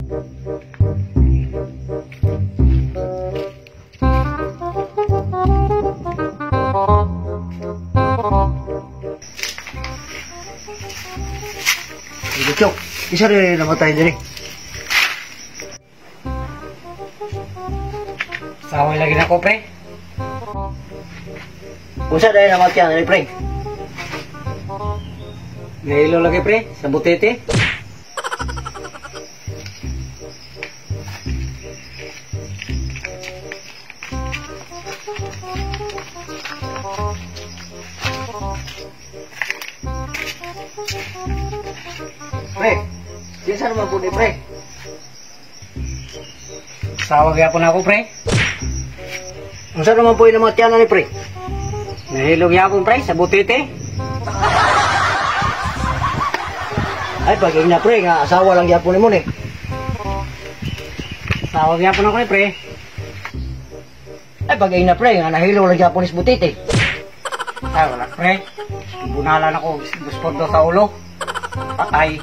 Chok, isa rin namatay din eh. Saway lagi na ko, pre. Usa dahil namatyan, pre. Nahilo lagi, pre, sa butete. Pre, kinsa naman po ni pre? Sawag yapon ako, pre. Unsa naman po yung namatyan ni pre? Nahilo yapon, pre, sa butete. Ay, pag na pre, nga asawa lang yapon ni mo ni. Sawag yapon ako, pre. Ay, pag na pre, nga nahilo lang yapon ni butite. Ay, wala, pre. Bunalan ako, gusto do sa ulo. Patay.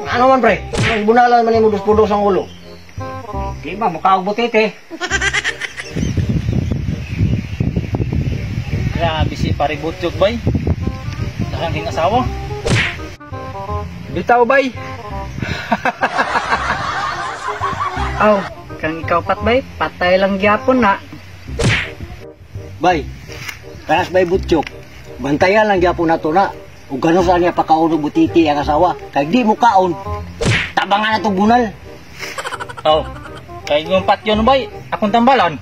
Ano man pre? Ang bunalan man yung pudos ang ulo. Di ba, mukha og butete. Grabe si pare Butchok, bay. Dalang king asawa. Bitaw, bay. Aw, kang ikaw pat, bay. Patay lang gyapon na. Bay, kanas bay Butchok. Bantayan lang yapon na to na. Ug gano sa niya pakaon og butiti ang asawa. Kay di mo kaon. Tabangan na tong bunal. Oh, kay yung patyon, bay. Akong tambalan.